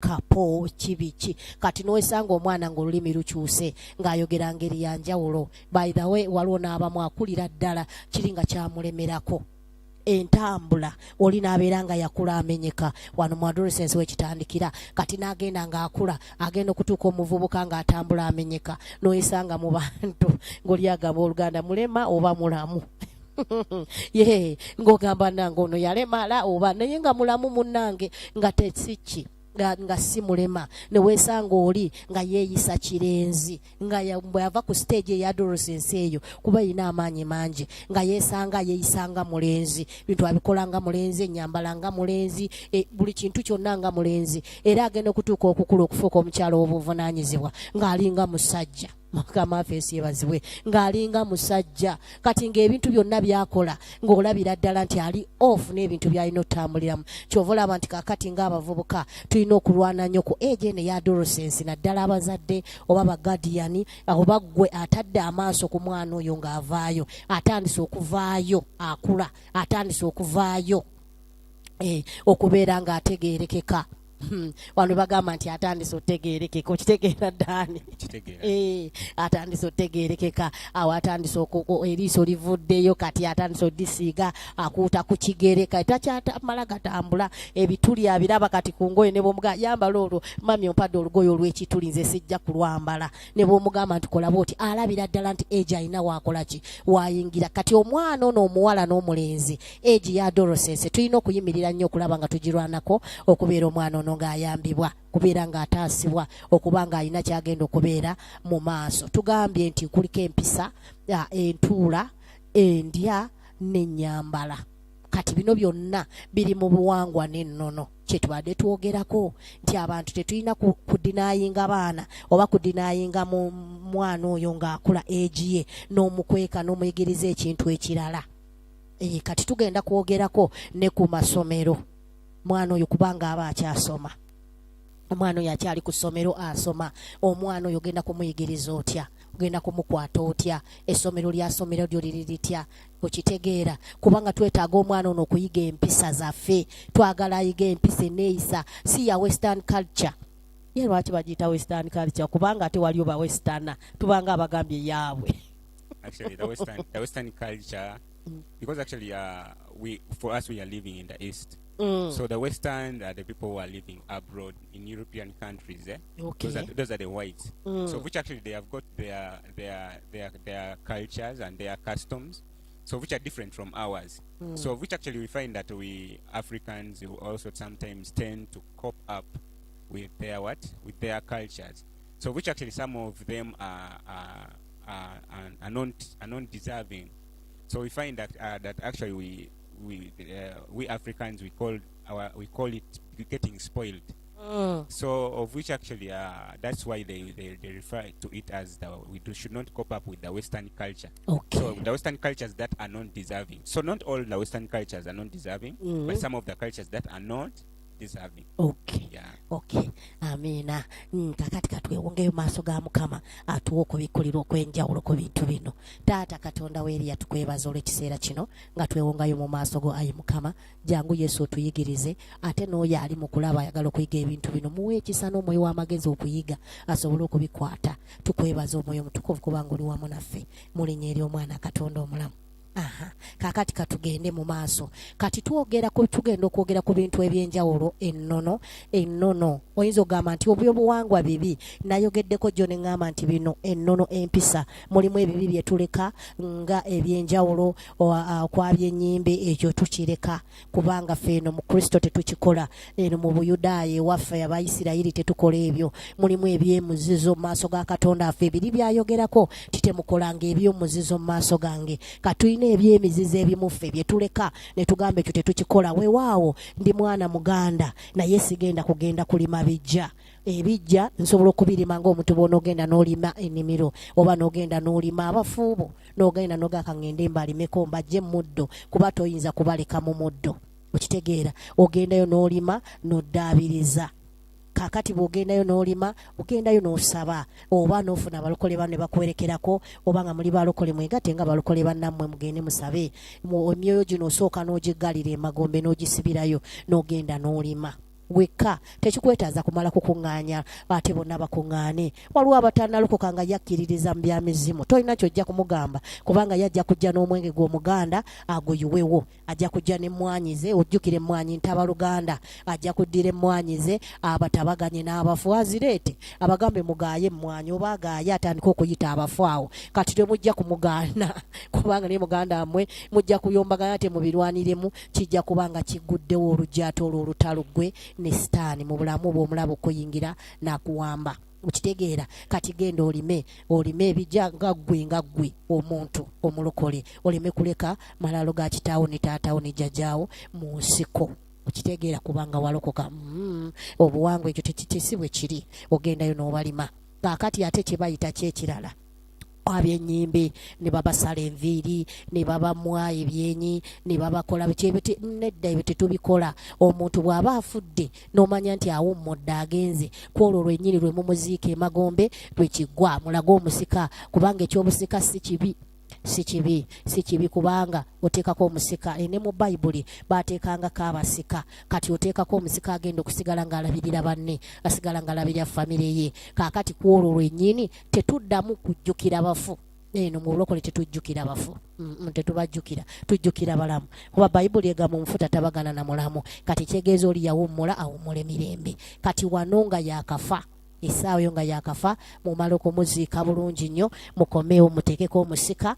kapo kibiki kati noesanga omwana ng'olulimi lukyuse ng'ayogera ngeri ya njawulo. By the way waliwo n'abamu akulira ddala kiri nga kyamulemerako entambula oli n'abeera nga yakula amenyeka wano mu adolescence wekitandikira kati n'agenda ng'akula agenda okutuuka omuvubuka ng'atambula amenyeka noesanga mu bantu ng'oli agamba oluganda mulema oba mulamu ye ng'ogamba nange ono yalemala oba naye nga mulamu munnange nga tesiki nga si mulema ne weesanga oli nga yeeyisa kirenzi nga bwe yava ku stage eya adolescence eyo kuba yina amaanyi mangi nga yeeyisanga mulenzi bintu abikola nga mulenzi ennyambala nga mulenzi buli kintu kyonna nga mulenzi era agenda okutuuka okukula okufuuka omukyalo w'obuvunaanyizibwa ng'alinga musajja Mukama afeesi yebazibwe ng'alinga musajja kati ng'ebintu byonna byakola ng'olabira ddala nti ali off n'ebintu by'alina otambuliramu. Kyova olaba nti kaakati ng'abavubuka tulina okulwana nnyo ku age eno eya adolescence naddala abazadde oba bagadiyani oba ggwe atadde amaaso ku mwana oyo ng'avaayo atandise okuvaayo akula atandise okuvaayo okubeera ng'ategeerekeka. Wano bagamba nti atandise otegeerekeka okitegeera ddaani atandise otegeerekeka awo atandise eriiso livuddeyo kati atandise odisiiga akuuta ku kigere kati takyatamala gatambula ebituli abiraba kati ku ngoye ne bwomuga yambala olwo mami ompadde olugoye olw'ekituli nze sijja kulwambala ne bwomugamba nti kolaba oti alabira ddala nti egi alina waakola ki waayingira kati omwana ono omuwala n'omulenzi egi ya adolescence tulina okuyimirira nnyo okulaba nga tugirwanako okubeera omwana ng'ayambibwa kubeera ng'ataasibwa okuba ng'alina kyagenda okubeera mu maaso. Tugambye nti kuliko empisa entuula endya n'ennyambala kati bino byonna biri mu buwangwa n'ennono kyetubadde twogerako nti abantu tetulina kudinaayinga baana oba kudinaayinga mu mwana oyo ng'akula egi ye n'omukweka n'omuyigiriza ekintu ekirala kati tugenda kwogerako ne ku masomero. Mwana oyo kubanga aba akyasoma omwana oyo akyali ku ssomero asoma omwana oyo ogenda kumuyigiriza otya ogenda kumukwata otya essomero lyasomero lyo liri litya okitegeera kubanga twetaaga omwana ono okuyiga empisa zaffe twagala ayiga empisa eneeyisa si ya western culture. Ye lwaki bagiyita western culture kubanga ate waliyo ba westerna tubanga abagambye yaabwe. Actually the western culture because actually for us we are living in the east. So the Western are the people who are living abroad in European countries. Okay. Those are the whites. So which actually they have got their cultures and their customs, so which are different from ours. So which actually we find that we Africans who also sometimes tend to cop up with their cultures. So which actually some of them are non deserving. So we find that actually we Africans we call it getting spoiled. So of which actually that's why they refer to it as should not cope up with the Western culture. Okay. So the Western cultures that are non-deserving. So not all the Western cultures are non-deserving, but some of the cultures that are not deserving. Okay. Yeah. Okay. Amina. Kakati katwewongeyo maaso ga Mukama atuwa okubikulira okwenjawulo ku bintu bino. Taata Katonda weeri yatukwebaza olw'ekiseera kino nga twewongayo mu maaso go ayi Mukama jangu Yesu otuyigirize ate n'oyo ali mu kulaba ayagala okuyiga ebintu bino muwe ekisa n'omwoyo w'amagezi okuyiga asobole okubikwata. Tukwebaza omwoyo mutukuvu kubanga oli wamu naffe mu linnya ery'omwana Katonda omulamu. Kakati katugende mu maaso kati tugenda okwogera ku bintu ebyenjawulo ennono oyinza ogamba nti obyobuwangwa bibi nayogeddeko gyo ne ŋŋamba nti bino ennono empisa mulimu ebibi bye tuleka nga ebyenjawulo okwabya ennyimbe ekyo tukireka kubanga ffe eno mu Kristo tetukikola eno mu Buyudaaya ewaffe Abayisirayiri tetukola ebyo mulimu ebyemuzizo mu maaso ga Katonda affe ebiri byayogerako titemukolanga ebyomuzizo mu maaso gange katuyina ebyemizizo ebimuffe bye tuleka ne tugamba ekyo tetukikola weewaawo ndi mwana muganda naye sigenda kugenda kulima bijja ebijja nsobola okubirima ng'omuntu bw'onoogenda n'olima ennimiro oba n'ogenda n'olima abafuubo n'ogenda n'ogaka ngende mbalimeko mbajje muddo kuba toyinza kubaleka mu muddo okitegeera ogendayo n'olima n'oddaabiriza kakati bw'ogendayo n'olima ogendayo n'osaba oba n'ofuna abalokole banne bakwerekerako oba nga muli balokole mwegatte nga balokole bannammwe mugende musabe emyoyo gino osooka n'ogiggalira emagombe n'ogisibirayo n'ogenda n'olima wekka tekikwetaaza kumala kukuŋŋaanya ate bonna bakuŋŋaane. Waliwo abatannalokoka nga yakkiririza mu byamizimu, tolina kyojja kumugamba kubanga yajja kujja n'omwenge gw'omuganda aguyiwewo, ajja kujja n'emmwanyi ze, ojjukire emmwanyi ntabaluganda, ajja kuddira emmwanyi ze abatabaganye n'abafu azireete abagambe mugaaye emmwanyi oba agaaye atandika okuyita abafu awo. Kati temujja kumugaana kubanga ne muganda mmwe mujja kuyombagana ate mubirwaniremu, kijja kubanga kigguddewo olujjaato olwo olutaluggwe ne sitaani mu bulamu bw'omulaba okuyingira n'akuwamba. Ukitegeera kati genda olime ebijja nga ggwe omuntu omulokole, oleme kuleka malalo ga kitaawo ne taataawo ne jjajjaawo mu nsiko. Ukitegeera kubanga walokoka. Obuwangwa ekyo tekitisi bwe kiri, ogendayo n'obalima. Kaakati ate kye bayita kyekirala ab'ennyimbe ne babasala enviiri ne babamwa ebyenyi ne babakola nedda ebyo tetubikola. Omuntu bw'aba afudde n'omanya nti awummudde agenze kwolwo lwennyini lwe mumuziika emagombe lwe kiggwa mulage omusika, kubanga ekyobusika si kibi kubanga oteekako omusika. Ne mu Bayibuli baateekangako abasika, kati oteekako omusika agenda okusigala ng'alabirira banne, asigala ng'alabirira famire ye. Kaakati kwolwo lwennyini tetuddamu kujjukira bafu. Eno mu bulokole tetujjukira bafu, tetubajjukira, tujjukira balamu kuba Bayibuli egamba omufu tatabagana na mulamu. Kati kyegeeza oli yawummula awummule mirembe. Kati wano nga yakafa, essaawa yo nga yakafa, mumala okumuziika bulungi nnyo, mukomeewo muteekeko omusika,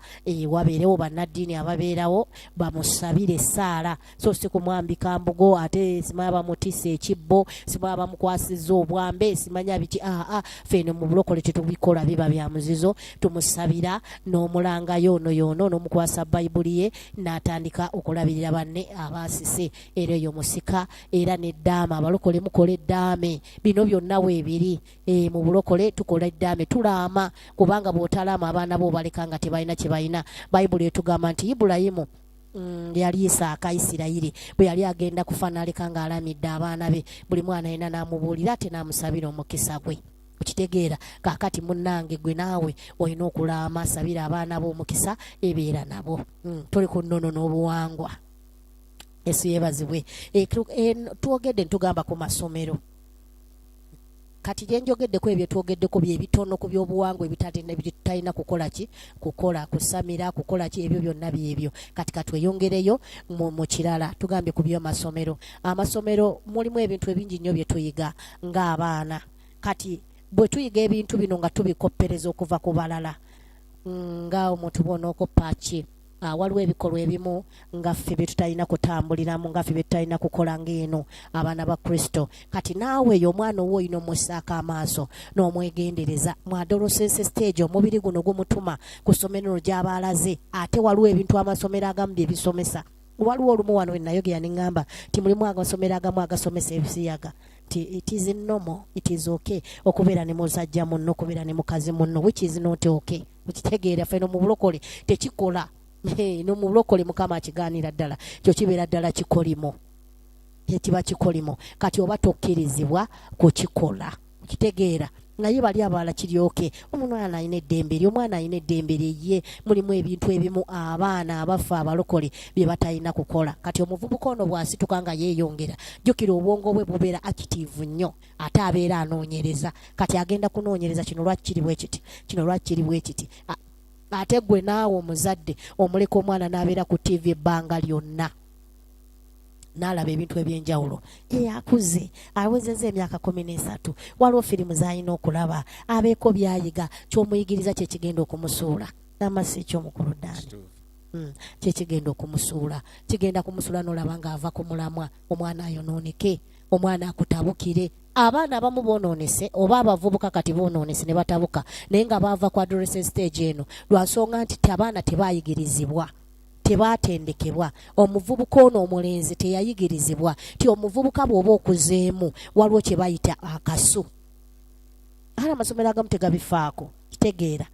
wabeerewo bannaddiini ababeerawo bamusabire essaala, so si kumwambika mbugo ate simanya bamutisa ekibbo, simanya bamukwasizza obwambe, simanya biki. Feno mu bulokole tetubikola, biba bya muzizo. Tumusabira n'omulangayo ono yono n'omukwasa Bayibuli ye n'atandika okulabirira banne abaasise. Era eyo musika era n'eddaama, abalokole mukola eddaame. Bino byonna weebiri. Mu bulokole tukola eddaame, tulaama kubanga bw'otalaama abaana bo baleka nga tebalina kye balina. Bayibuli etugamba nti Ibulayimu yali Isaaka Isirayiri bwe yali agenda kufa n'aleka ng'alamidde abaana be, buli mwana yena n'amubuulira ate n'amusabira omukisa gwe. Ukitegeera kaakati munnange gwe naawe olina okulaama, sabira abaana bo omukisa, ebeera nabo. Tuli ku nnono n'obuwangwa. Yesu yeebazibwe. Twogedde ntugamba ku masomero. Kati gyenjogeddeko ebyo twogeddeko bye bitono ku by'obuwangwa ebitalina kukola kusamira kukola ki, ebyo byonna byebyo. Kati katweyongereyo mu kirala tugambye ku by'amasomero. Amasomero mulimu ebintu ebingi nnyo bye tuyiga ng'abaana. Kati bwe tuyiga ebintu bino nga tubikoppereza okuva ku balala, nga omuntu bw'onookoppa ki, waliwo ebikolwa ebimu nga ffe bye tutalina kutambuliramu, nga ffe bye tutalina kukola ng'eno abaana ba Kristo. Kati naawe eyo omwana owo olina omussaako amaaso n'omwegendereza. Mu adolescence stage omubiri guno gumutuma ku ssomero gy'aba alaze, ate waliwo ebintu amasomero agamu bye bisomesa. Waliwo olumu wano nayogera ne ŋŋamba nti mulimu amasomero agamu agasomesa ebisiyaga. It is normal, it is okay okubeera ne musajja munno, okubeera ne mukazi munno, which is not okay. Ukitegeera ffe no mu bulokole tekikola. No mu bulokole Mukama akigaanira ddala, kyo kibeera ddala kikolimo, kiba kikolimo. Kati oba tokkirizibwa kukikola, kitegeera naye bali abalala kiryoke. Omwana alina eddembe lye, omwana alina eddembe lye. Mulimu ebintu ebimu abaana abafa abalokole bye batalina kukola. Kati omuvubuka ono bw'asituka nga yeeyongera, jjukira obwongo bwe bubeera active nnyo, ate abeera anoonyereza. Kati agenda kunoonyereza kino lwaki kiri bwe kiti, kino lwaki kiri bwe kiti. Ate gwe naawe omuzadde omuleka omwana n'abeera ku TV ebbanga lyonna, n'alaba ebintu ebyenjawulo. Akuze awezezza emyaka 13, waliwo firimu z'alina okulaba, abeeko byayiga, ky'omuyigiriza kye kigenda okumusuula. Namasi eky'omukulu Ddaani kye kigenda okumusuula, kigenda kumusuula n'olaba ng'ava ku mulamwa, omwana ayonooneke, omwana akutabukire. Abaana abamu boonoonese oba abavubuka kati boonoonese ne batabuka, naye nga baava ku adolescent stage eno lwa nsonga nti abaana tebaayigirizibwa, tebaatendekebwa. Omuvubuka ono omulenzi teyayigirizibwa ti omuvubuka bw'oba okuzeemu waliwo kye bayita akasu. Hala amasomero agamu tegabifaako, kitegeera.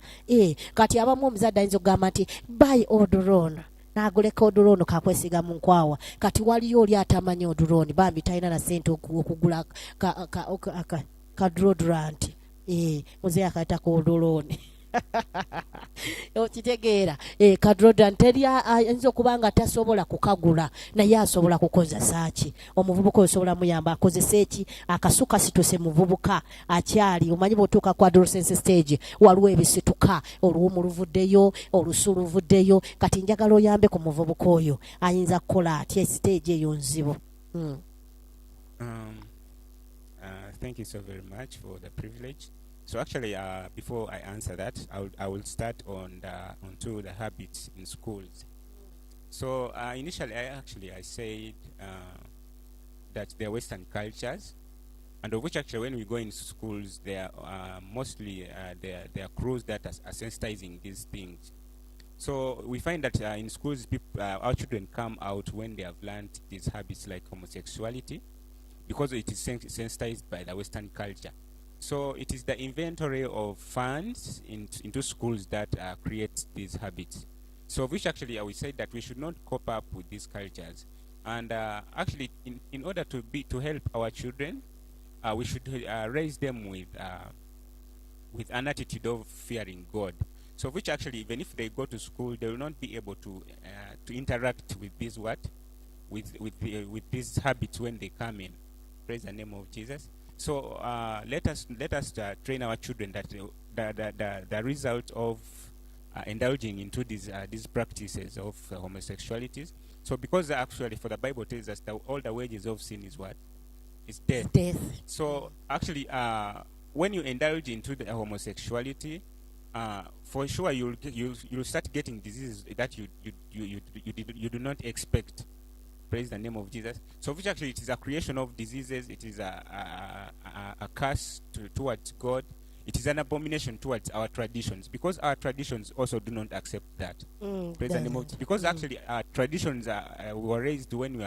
Kati abamu omuzadde ayinza okugamba nti buy odorone, n'aguleka odorone kakwesiga mu nkwawa. Kati waliyo oli atamanyi odorone, bambi talina na ssente okugula ka deodorant. Muzeeyi akayita ka odorone. okitegeera kadrodan teri ayinza okuba nga tasobola kukagula naye asobola kukozesa ki omuvubuka osobola muyamba akozesa eki akasuka situse muvubuka akyali omanyi bw'otuuka ku adolescence stage waliwo ebisituka oluwumu luvuddeyo olusu luvuddeyo kati njagala oyambe ku muvubuka oyo ayinza kukola atya stage eyo nzibu. Thank you so very much for the privilege. So actually, before I answer that, I will start onto the habits in schools. So initially, I said that they're Western cultures, and of which actually when we go into schools, they are mostly they are crews that are sensitizing these things. So we find that in schools, our children come out when they have learned these habits like homosexuality, because it is sensitized by the Western culture. So it is the inventory of funds into schools that creates these habits. So which actually we say that we should not cope up with these cultures, and actually in order to help our children, we should raise them with an attitude of fearing God. So which actually even if they go to school, they will not be able to interact with this with these habits when they come in. Praise the name of Jesus. So let us train our children that the result of indulging into these practices of homosexualities. So because actually for the Bible tells us that all the wages of sin is what? Is death. So actually when you indulge into the homosexuality, for sure you'll start getting diseases that you do not expect. Praise the name of Jesus. So which actually it is a creation of diseases, it is a curse towards God, it is an abomination towards our traditions, because our traditions also do not accept that. Praise the name of Jesus. Because actually our traditions were raised when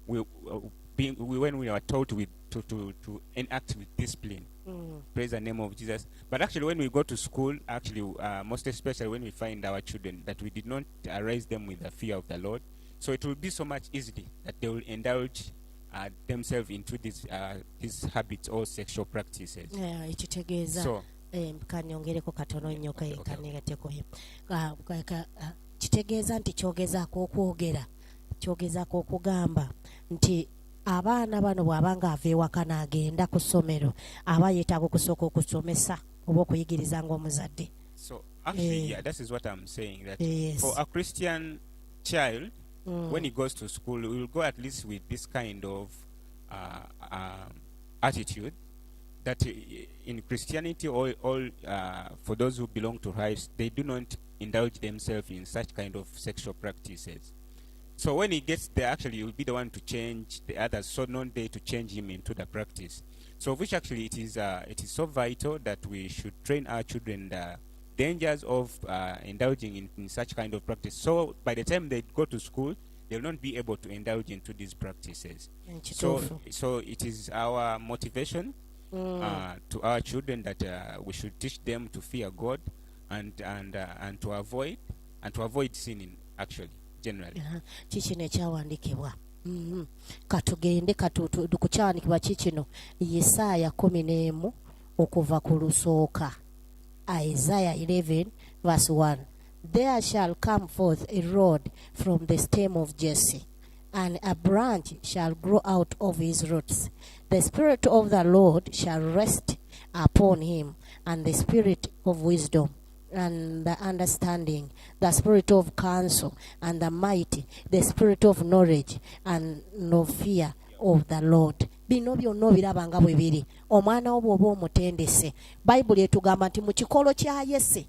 when we were taught to enact with discipline. Praise the name of Jesus. But actually when we go to school, actually most especially when we find our children that we did not raise them with the fear of the Lord, so it will be so much easily that they will indulge themselves into these habits or sexual practices. So kanyongereko katono nnyo kanegateko kitegeeza nti kyogezaako okugamba nti abaana bano bw'abanga ava ewaka n'agenda ku ssomero aba yeetaaga okusooka okusomesa oba okuyigiriza ng'omuzadde. So actually that is what I'm saying, that for a Christian child, when he goes to school, we will go at least with this kind of attitude that in Christianity, all for those who belong to Christ, they do not indulge themselves in such kind of sexual practices. So when he gets there, actually, he will be the one to change the others, so not they to change him into the practice. So which actually it is so vital that we should train our children the dangers of indulging in such kind of practice. So by the time they go to school, they will not be able to indulge into these practices. So it is our motivation to our children that we should teach them to fear God and to avoid sinning, actually, generally. Kikino ekyawandiikibwa katugende kukyawandiikibwa kikino Yesaya 11 okuva ku lusooka. Isaiah 11 verse 1. There shall come forth a rod from the stem of Jesse, and a branch shall grow out of his roots. The Spirit of the Lord shall rest upon him, and the Spirit of wisdom and the understanding, the Spirit of counsel and the mighty, the Spirit of knowledge and no fear of the Lord. Bino byonna obiraba nga bwe biri. Omwana wo bw'oba omutendese, Bayibuli etugamba nti mu kikolo kya Yese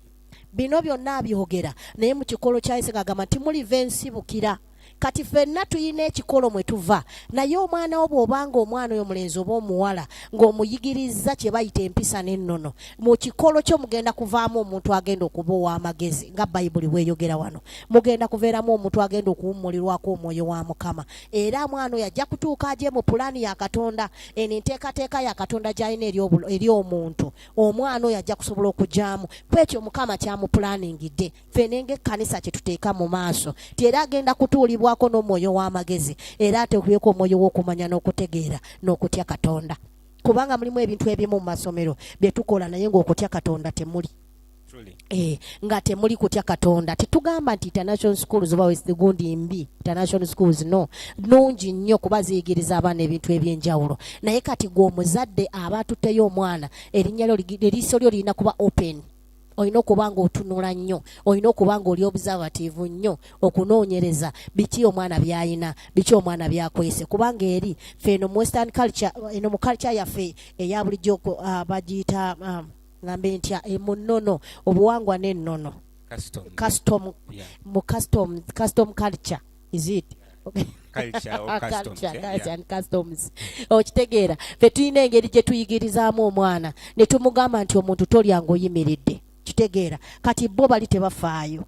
bino byonna abyogera, naye mu kikolo kya Yese agamba nti muliva ensibukira. Kati ffenna tuyina ekikolo mwe tuva, naye omwana wo bw'obanga omwana oyo mulenzi oba omuwala ng'omuyigiriza kye bayita empisa n'ennono, mu kikolo kyo mugenda kuvaamu omuntu agenda okuba ow'amagezi nga Bayibuli bw'eyogera wano. Mugenda kuveeramu omuntu agenda okuwummulirwako omwoyo wa Mukama, era mwana oyo ajja kutuuka agye mu pulaani ya Katonda, eno enteekateeka ya Katonda gy'alina eri omuntu. Omwana oyo ajja kusobola okugyamu kwekyo Mukama kyamupulaaningidde ffene ng'ekkanisa kye tuteeka mu maaso, ti era agenda kutuulibwa n'omwoyo w'amagezi, era ateekeko omwoyo w'okumanya n'okutegeera n'okutya Katonda, kubanga mulimu ebintu ebimu mu masomero bye tukola naye ng'okutya Katonda temuli. nga temuli kutya Katonda. Tetugamba nti international schools oba West gundi mbi, international schools no, nungi nnyo kuba ziyigiriza abaana ebintu ebyenjawulo. Naye kati gwe omuzadde aba atutteyo omwana, erinnya lyo eriiso lyo lirina kuba open. Olina okuba ng'otunula nnyo, olina okuba ng'oli observative nnyo okunoonyereza biki omwana by'ayina, biki omwana byakwese. Kubanga eri ffe eno mu western culture, eno mu culture yaffe eya bulijjo bagiyita ngambe ntya mu nnono, obuwangwa n'ennono. Custom culture, is it? Culture or customs. Culture and customs. Okitegeera, ffe tulina engeri gye tuyigirizaamu omwana ne tumugamba nti omuntu tolyanga oyimiridde. Kitegeera, kati bo bali tebafaayo.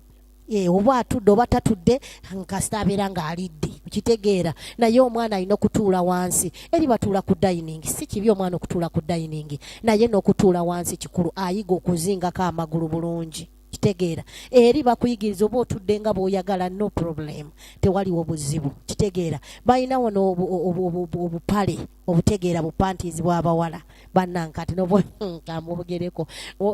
Oba atudde oba tatudde nkasita abeera ng'alidde. Kitegeera, naye omwana alina okutuula wansi. Eri batuula ku dining, si kibi omwana okutuula ku dining, naye n'okutuula wansi kikulu, ayiga okuzingako amagulu bulungi. Kitegeera, eri bakuyigiriza oba otudde nga bw'oyagala, no problem, tewaliwo buzibu. Kitegeera, balina wano obupale obutegeera bupantizi bw'abawala bannankati nobugereko.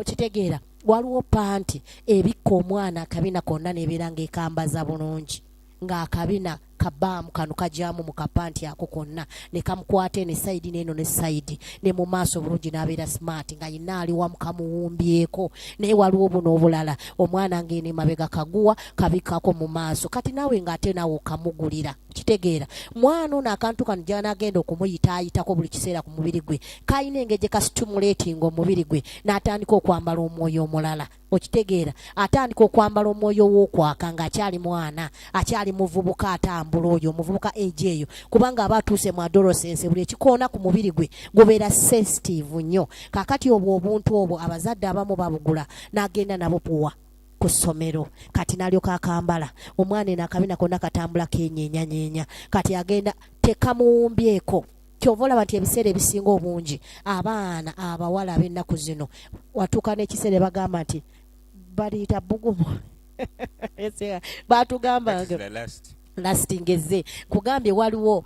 Kitegeera, waliwo panti ebikka omwana akabina konna nebeera ng'ekambaza bulungi, ng'akabina kabaamu kano kajaamu mu kapanti ako konna ne kamukwate ne sayidi n'eno ne sayidi ne mu maaso bulungi n'abeera smart nga yina ali wamu kamuwumbyeko. Naye waliwo buno obulala omwana ng'ene mabega kaguwa kabikako mu maaso, kati naawe ng'ate naawe okamugulira. Kitegeera, mwana ono akantu kano gy'anaagenda okumuyitaayitako buli kiseera ku mubiri gwe kayina engeri gye kastimulating omubiri gwe n'atandika okwambala omwoyo omulala. Okitegeera, atandika okwambala omwoyo w'okwaka ng'akyali mwana, akyali muvubuka, atambula oyo omuvubuka age eyo, kubanga aba atuuse mu adolescence, buli ekikoona ku mubiri gwe gubeera sensitive nnyo. Kaakati obwo obuntu obwo abazadde abamu babugula n'agenda nabo puwa ku ssomero, kati n'alyoka akambala. Omwana eno akabina konna katambula kenyeenya, kati agenda tekamuwumbyeko. Kyova olaba nti ebiseera ebisinga obungi abaana abawala ab'ennaku zino watuuka n'ekiseera bagamba nti baliyita bugumu. Batugamba lastingeze kugambye waliwo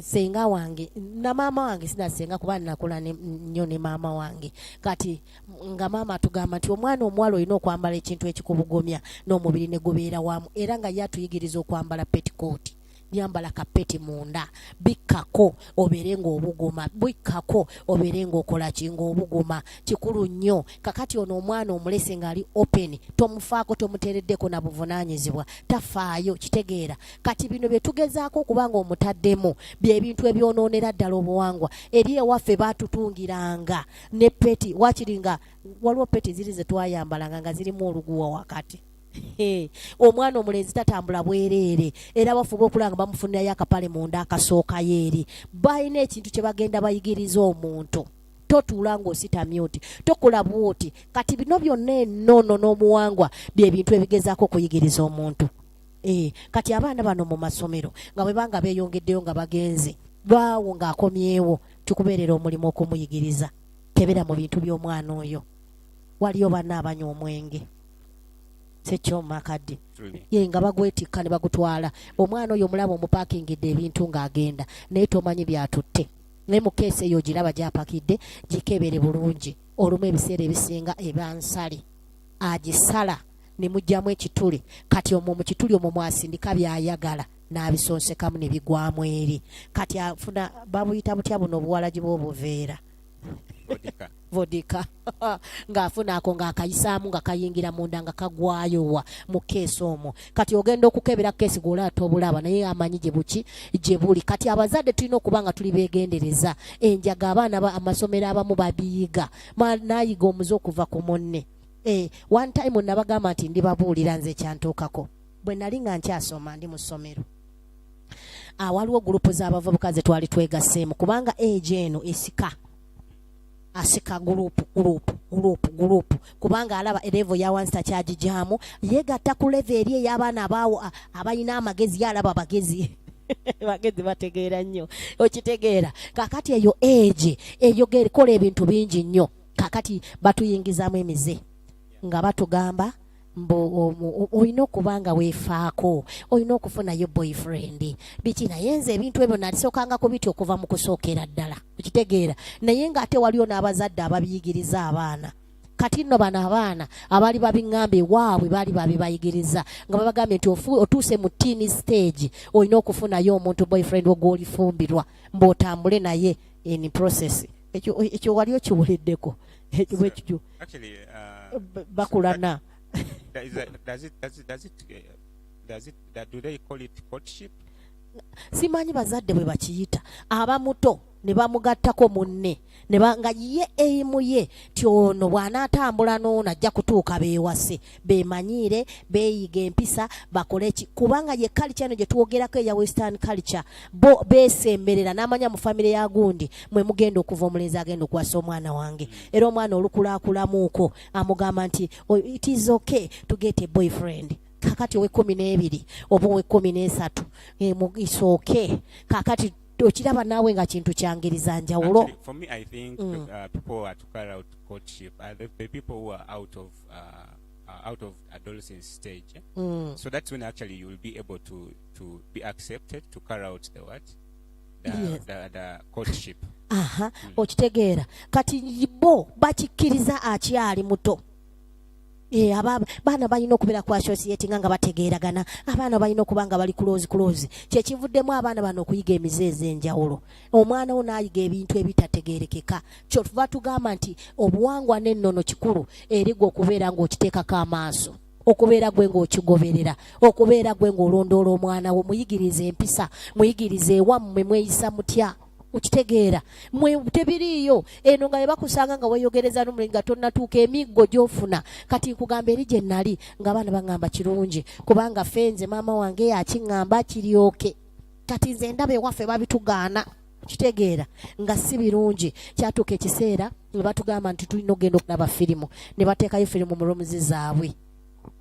senga wange na maama wange, sinasenga kuba nakula nnyo ne maama wange, kati nga maama atugamba nti omwana omuwala olina okwambala ekintu ekikubugomya n'omubiri ne gubeera wamu, era nga yatuyigiriza okwambala petikooti. Nyambala kapeti munda, bikkako obeere ng'obuguma, bikkako obeere ng'okola kinga obuguma, kikulu nnyo. Kakati ono omwana omulese ng'ali open, tomufaako, tomuteereddeko na buvunaanyizibwa, tafaayo. Kitegeera, kati bino bye tugezaako okubanga omutaddemu bye bintu ebyonoonera ddala obuwangwa. Eri ewaffe baatutungiranga ne peti, wakiri nga waliwo peti ziri ze twayambalanga nga zirimu oluguwa wakati. Omwana omulenzi tatambula bwereere, era bafuba okulanga bamufunirayo akapale munda akasookayo eri. Balina ekintu kye bagenda bayigiriza omuntu. Totuula ng'ositamye oti, tokola bw'oti. Kati bino byonna ennono n'omuwangwa bye bintu ebigezaako okuyigiriza omuntu. Kati abaana bano mu masomero nga bwe banga beeyongeddeyo nga bagenze baawo ng'akomyewo, tukubeerera omulimu okumuyigiriza. Kebera mu bintu by'omwana oyo. Waliyo banna abanywa omwenge, sekyoma kadde ye nga bagwetikka ne bagutwala. Omwana oyo omulaba omupaakingidde ebintu ng'agenda, naye tomanyi byatutte. Naye mu keesi eyo giraba gyapakidde, gikebere bulungi. Olumu ebiseera ebisinga eba nsale, agisala ne mugyamu ekituli, kati omwo mu kituli omwo mwasindika by'ayagala n'abisonsekamu ne bigwamu eri. Kati afuna babuyita butya buno obuwalagi bw'obuveera vodika ng'afuna ako ng'akayisaamu nga kayingira munda nga kagwayowa mu keesi omwo. Kati ogenda okukebera keesi gw'olaata obulaba naye amanyi gye buli. Kati abazadde tulina okuba nga tuli beegendereza. Enjaga abaana amasomero abamu babiyiga, naayiga omuze okuva ku munne. One time nabagamba nti ndibabuulira nze kyantuukako bwe nali nga nkyasoma ndi mu ssomero. Waliwo gurupu z'abavubuka ze twali twegasseemu kubanga age eno asika gurupu kubanga alaba level ya wansi takyagijaamu, yeegatta ku level eri ey'abaana abaawo abalina amagezi, yalaba bagezi bagezi bategeera nnyo. Okitegeera, kakati eyo age eyogera kola ebintu bingi nnyo. Kakati batuyingizaamu emize nga batugamba olina okuba nga weefaako, olina okufunayo boyfriend biki. Naye nze ebintu ebyo nalisookangako bityo okuva mu kusookera ddala. Okitegeera, naye ng'ate waliyo n'abazadde ababiyigiriza abaana. kati nno bano abaana abaali babiŋŋamba ewaabwe baali babibayigiriza nga babagambye nti otuuse mu teen stage olina okufunayo omuntu boyfriend ogwolifumbirwa mb'otambule naye in process ekyo wali okiwuliddeko ekyo Actually, bakulana do they call it courtship? simanyi bazadde bwe bakiyita abamuto ne bamugattako munne ne nga ye eimu ye tyono bw'anaatambula n'ono ajja kutuuka beewase beemanyiire beeyiga empisa bakole ki kubanga ye culture eno gye twogerako eya western culture bo beesemberera n'amanya mu famire ya gundi mwe mugenda okuva omulenzi agenda okuwasa omwana wange era omwana olukulakulamuuko amugamba nti it is okay to get a boyfriend kakati owe-12 oba owe-13 isooke kakati okiraba naawe nga kintu kyangiriza njawulo. Actually, for me, I think people who are to carry out courtship are the people who are out of adolescence stage. So that's when actually you will be able to be accepted to carry out the what? The courtship. Okitegeera kati bo bakikkiriza akyali muto. Baana balina okubeera ku associate nga bategeeragana abaana balina okuba nga bali close kyekivuddemu abaana bano okuyiga emizeezi enjawulo omwana wo naayiga ebintu ebitategeerekeka kyo tuva tugamba nti obuwangwa n'ennono kikulu eri gwe okubeera ng'okiteekako amaaso okubeera gwe ng'okigoberera okubeera gwe ng'olondoola omwana wo muyigirize empisa muyigirize ewammwe mweyisa mutya okitegeera mwe tebiriiyo eno nga bakusanga nga weeyogereza n'omulenzi nga tonnatuuka emiggo gy'ofuna kati nkugamba eri gye nnali ng'abaana baŋŋamba kirungi kubanga fenze maama wange yakiŋŋamba kiryoke kati nze ndaba ewaffe babitugaana okitegeera nga si birungi kyatuuka ekiseera ne batugamba nti tulina okugenda okulaba firimu ne bateekayo firimu mu romuzi zaabwe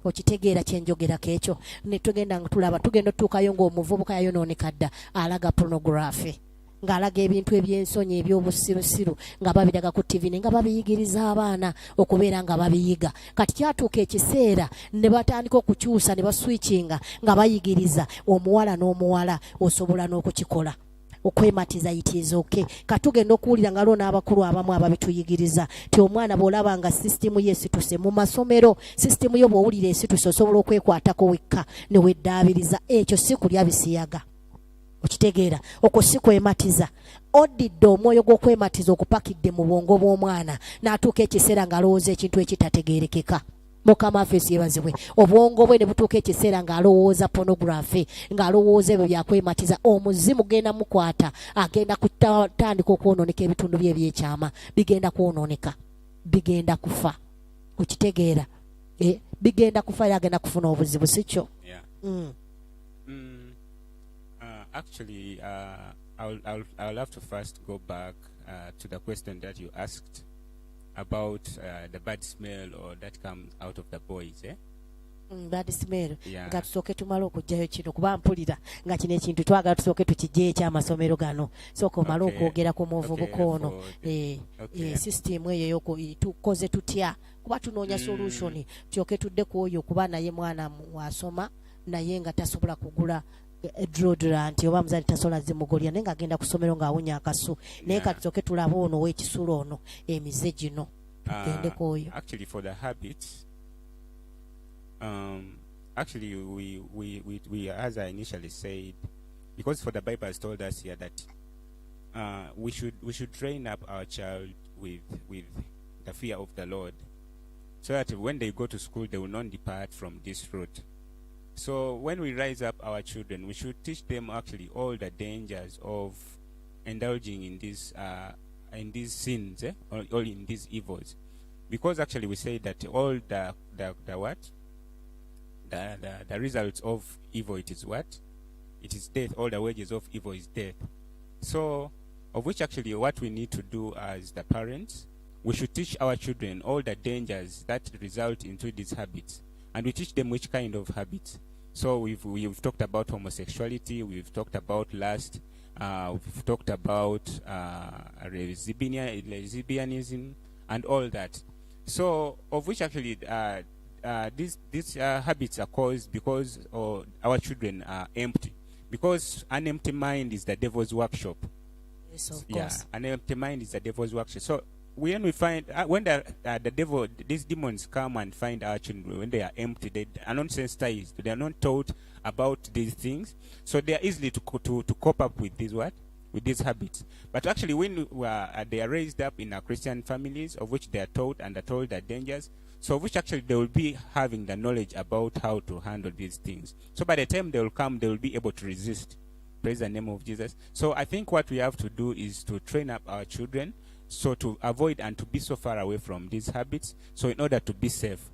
okitegeera kyenjogerako ekyo ne tugenda nga tulaba tugenda otutuukayo ng'omuvubuka yayonooneka dda alaga pornography ng'alaga ebintu eby'ensonyi eby'obusirusiru nga babiraga ku TV nga babiyigiriza abaana okubeera nga babiyiga kati kyatuuka ekiseera ne batandika okukyusa ne baswitchinga nga bayigiriza omuwala n'omuwala osobola n'okukikola okwematiza yitiza oke katugenda okuwulira nga lwo n'abakulu abamu ababituyigiriza ti omwana bw'olaba nga sisitimu ye esituse mu masomero sisitimu yo bw'owulira esituse osobola okwekwatako wekka ne weddaabiriza ekyo si kulya bisiyaga okitegeera okwo si kwematiza oddidde omwoyo gw'okwematiza okupakidde mu bwongo bw'omwana n'atuuka ekiseera ng'alowooza ekintu ekitategeerekeka mukama waffe yeebazibwe obwongo bwe ne butuuka ekiseera ng'alowooza pornography ng'alowooza ebyo byakwematiza omuzimu genda mukwata agenda kutandika okwonooneka ebitundu bye ebyekyama bigenda kwonooneka bigenda kufa okitegeera bigenda kufa era agenda kufuna obuzibu si kyo. Actually, I'll have to first go back to the question that you asked about the bad smell or that comes out of the boys. Bad smell. Yeah. Nga tusooke tumale okugjayo kino kuba mpulira nga kino ekintu twagala tusooke tukigye ekyamasomero gano sooka omale okwogera ku muvubuka ono sisitimu eyo tukoze tutya kuba tunoonya solution tyoke tudde ku oyo kuba naye mwana wasoma naye nga tasobola kugula deodorant oba muzali tasobola zimugolya naye ng'agenda ku ssomero ng'awunya akasu naye katusoke tulaba ono w'ekisulo ono emize gino tugendeko oyo. Actually for the habits actually we as I initially said, because for the Bible has told us here that we should train up our child with the fear of the Lord, so that when they go to school they will not depart from this route. So when we rise up our children, we should teach them actually all the dangers of indulging in these sins, or in these evils, because actually we say that all the results of evil, it is what? It is death. All the wages of evil is death. So, of which actually what we need to do as the parents, we should teach our children all the dangers that result into these habits, and we teach them which kind of habits. So we've talked about homosexuality, we've talked about lust, we've talked about lesbianism and all that. So of which actually these habits are caused because our children are empty. Because an empty mind is the devil's workshop. Yes, of course. Yeah, an empty mind is the devil's workshop. So when we find when the devil, these demons come and find our children when they are empty, they are not sensitized, they are not taught about these things, so they are easily to cope up with with these habits. But actually, when they are raised up in Christian families, of which they are taught and are told the dangers, so which actually they will be having the knowledge about how to handle these things. So by the time they will come, they will be able to resist. Praise the name of Jesus. So I think what we have to do is to train up our children, so to avoid and to be so far away from these habits, so in order to be safe.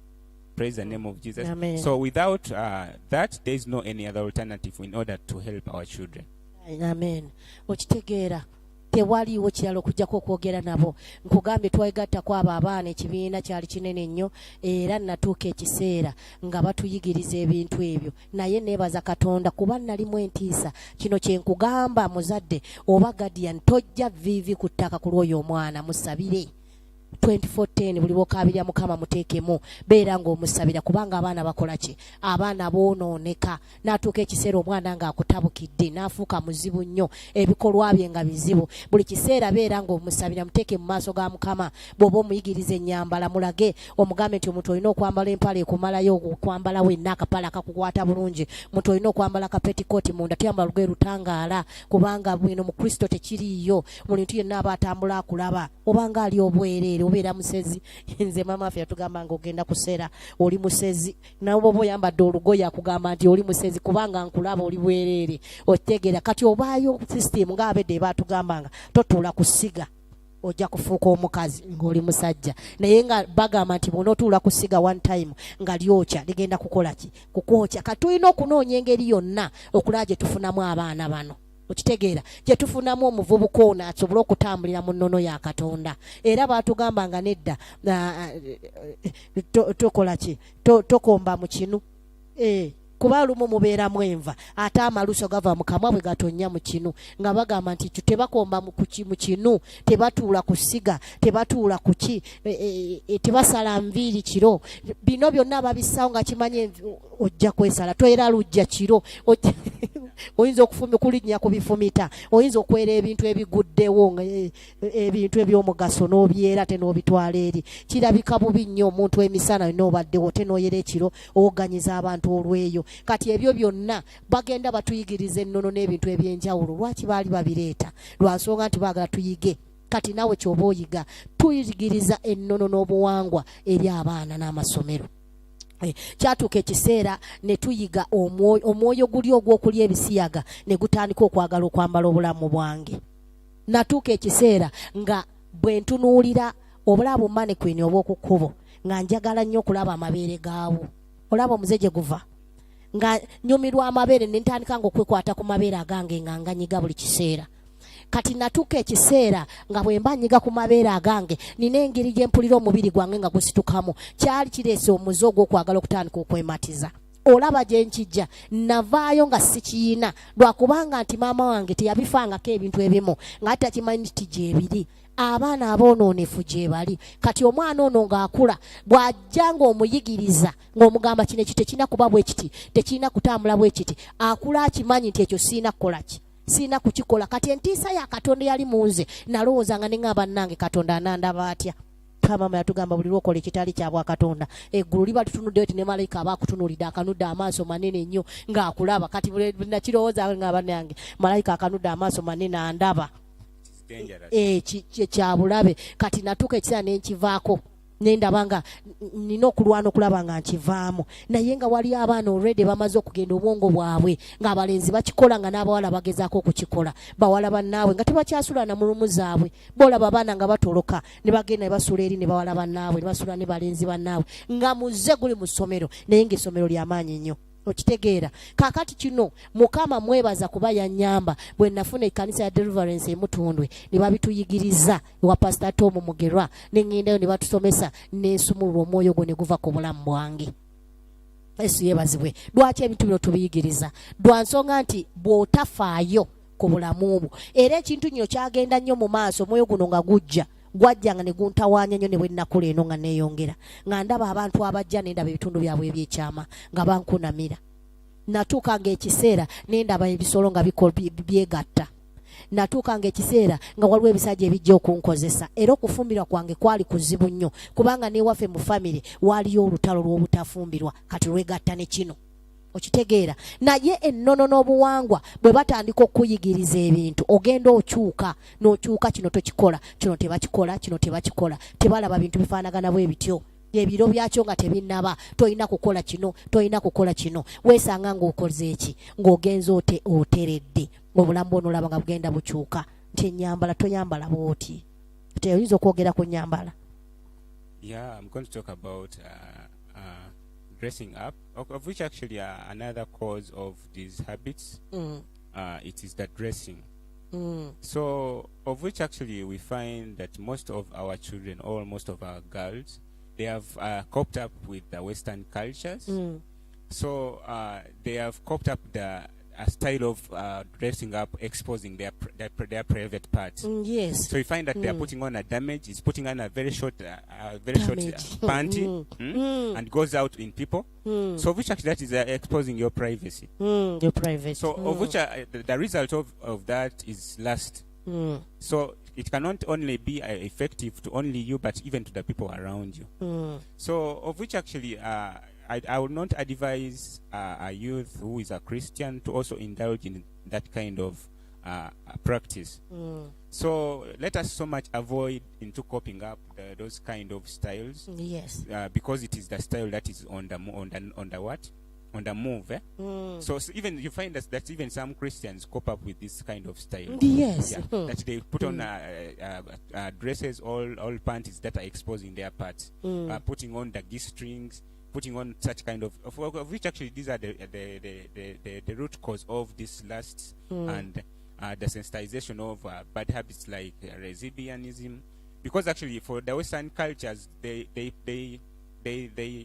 Praise the name of Jesus. Amen. So without that, there is no any other alternative in order to help our children. Amen. Okitegeera tewaliiwo kirala okujjako okwogera nabo. Nkugambye twegatta kwabo abaana ekibiina kyali kinene nnyo, era natuuka ekiseera nga batuyigiriza ebintu ebyo, naye neebaza Katonda kuba nalimu entiisa. Kino kye nkugamba muzadde oba guardian, tojja vivi ku ttaka ku lw'oyo omwana, musabire. 2410 buli bokabirya Mukama muteekemu, beera ng'omusabira, kubanga abaana bakola ki? Abaana boonooneka. N'atuuka ekiseera omwana ng'akutabukidde n'afuuka muzibu nnyo, ebikolwa bye nga bizibu. Buli kiseera beera ng'omusabira, muteeke mu maaso ga Mukama. Bw'oba omuyigiriza ennyambala, mulage omugambe nti omuntu olina okwambala empale ekumalayo okwambala wenna akapale akakukwata bulungi. Omuntu olina okwambala kapetikooti munda, tuyambala lugoye lutangaala, kubanga bwino mu Kristo tekiriiyo. Omuntu yenna aba atambula akulaba, obanga ali obwereere obeera musezi. Nze mama affe yatugamba nga ogenda kuseera oli musezi, nawe bw'oba oyambadde olugoye akugamba nti oli musezi kubanga nkulaba oli bwereere. Otegeera kati obaayo system ng'abedde batugambanga totuula ku ssiga ojja kufuuka omukazi ng'oli musajja, naye nga bagamba nti bw'onootuula ku ssiga one time nga lyokya ligenda kukola ki? Kukwokya. Kati tulina okunoonya engeri yonna okulaba gye tufunamu abaana bano. Okitegeera gye tufunamu omuvubuka ono asobole okutambulira mu nnono ya Katonda. Era baatugambanga nedda tokola ki? Tokomba mu kinu. Kuba lumu mubeeramu enva ate amaluso gava mu kamwa bwe gatonnya mu kinu, nga bagamba nti tebakomba mu kinu, tebatuula ku ssiga, tebatuula ku ki, tebasala nviiri kiro. Bino byonna babissawo nga kimanye ojja kwesala, toera lujja kiro. Oyinza okulinnya ku bifumita, oyinza okwera ebintu ebiguddewo, ebintu ebyomugaso n'obyera te n'obitwala eri. Kirabika bubi nnyo omuntu emisana n'obaddewo te n'oyera ekiro oganyiza abantu olweyo. Kati ebyo byonna bagenda batuyigiriza ennono n'ebintu ebyenjawulo. Lwaki baali babireeta? Lwa nsonga nti baagala tuyige. Kati nawe ky'oba oyiga, tuyigiriza ennono n'obuwangwa eri abaana n'amasomero. Kyatuuka ekiseera ne tuyiga omwoyo guli ogw'okulya ebisiyaga ne gutandika okwagala okwambala obulamu bwange. Natuuka ekiseera nga bwe ntunuulira obulamu mannequin obw'oku kkubo nga njagala nnyo okulaba amabeere gaawo. Olaba omuze gye guva nga nyumirwa amabeere, ne ntandika ng'okwekwata ku mabeere agange nga nganyiga buli kiseera. Kati natuuka ekiseera nga bwe mba nyiga ku mabeere agange, nina engeri gye mpulira omubiri gwange nga gusitukamu. Kyali kireese omuze ogw'okwagala okutandika okwematiza. Olaba gye nkijja, navaayo nga sikiyina, lwakubanga nti maama wange teyabifangako ebintu ebimu nga takimanyi nti gyebiri. Abaana aboonoonefu gye bali. Kati omwana ono ng'akula, bw'ajja ng'omuyigiriza ng'omugamba kino ekyo tekirina kuba bwe kiti, tekirina kutambula bwe kiti, akula akimanyi nti ekyo sirina kukola ki? Sina kukikola. Kati entiisa ya Katonda yali munze, nalowooza nga neŋŋamba nange Katonda anandaba atya. Mama yatugamba buli lwokola ekitali kya bwa Katonda, eggulu liba litunuddeyo ti ne malayika aba akutunuulidde akanudde amaaso manene nnyo ng'akulaba. Kati nakirowooza nga bannange malayika akanudde amaaso manene andaba. Kya bulabe. Kati natuuka ekiseera ne nkivaako, ne ndaba nga nina okulwana okulaba nga nkivaamu. Naye nga wali abaana already bamaze okugenda obwongo bwabwe, ng'abalenzi bakikola nga n'abawala bagezaako okukikola. Bawala bannaabwe nga tebakyasula na mulumu zaabwe. Boolaba abaana nga batoloka ne bagenda ne basula eri ne bawala bannaabwe, ne basula ne balenzi bannaabwe, nga muze guli mu ssomero naye ng'essomero ly'amaanyi nnyo. Okitegeera. Kaakati kino Mukama mwebaza kuba yannyamba bwe nafuna ekkanisa ya Deliverance emutundwe ne babituyigiriza ewa Pastor Tom Mugerwa, ne ŋŋendayo ne batusomesa n'ensumulula omwoyo gwo ne guva ku bulamu bwange. Yesu yeebazibwe. Lwaki ebintu bino tubiyigiriza? Lwa nsonga nti bw'otafaayo ku bulamu bwo, era ekintu nnyo kyagenda nnyo mu maaso, omwoyo guno nga gujja gwajjanga ne guntawaanya nnyo ne bwe nnakula eno nga neeyongera, nga ndaba abantu abajja ne ndaba ebitundu byabwe eby'ekyama nga bankunamira. Natuuka ng'ekiseera ne ndaba ebisolo nga byegatta. natuuka ng'ekiseera nga waliwo ebisajja ebijja okunkozesa era okufumbirwa kwange kwali kuzibu nnyo kubanga newaffe mu famire waaliyo olutalo lw'obutafumbirwa kati lwegatta ne kino okitegeera naye ennono n'obuwangwa bwe batandika okuyigiriza ebintu ogenda okyuka n'okyuka kino tokikola kino tebakikola kino tebakikola tebalaba bintu bifaanagana bwe bityo ebiro byakyo nga tebinnaba toyina kukola kino toyina kukola kino weesanga ng'okoze eki ng'ogenza oteredde obulamu bwona olaba nga bugenda bukyuka nti ennyambala toyambala bw'oti teoyinza okwogera ku nnyambala. Yeah, I'm going to talk about dressing up, of which actually another cause of these habits, it is the dressing. So, of which actually we find that most of our children, or most of our girls, they have coped up with the Western cultures. So, they have coped up the style of dressing up, exposing their private parts. Yes. So you find that they are putting on a damage. It's putting on a very short panty, and goes out in people. So which actually that is exposing your privacy. Your privacy. So of which the result of that is lust. So it cannot only be effective to only you, but even to the people around you. So of which actually I would not advise a youth who is a Christian to also indulge in that kind of practice. So let us so much avoid into copying up those kind of styles. Yes. Because it is the style that is on the move. So even you find that even some Christians cope up with this kind of style. Yes. Yeah, that they put on dresses, all panties that are exposing their parts, putting on the G-strings, putting on such kind of which actually these are the root cause of this lust and the sensitization of bad habits like lesbianism, because actually for the Western cultures they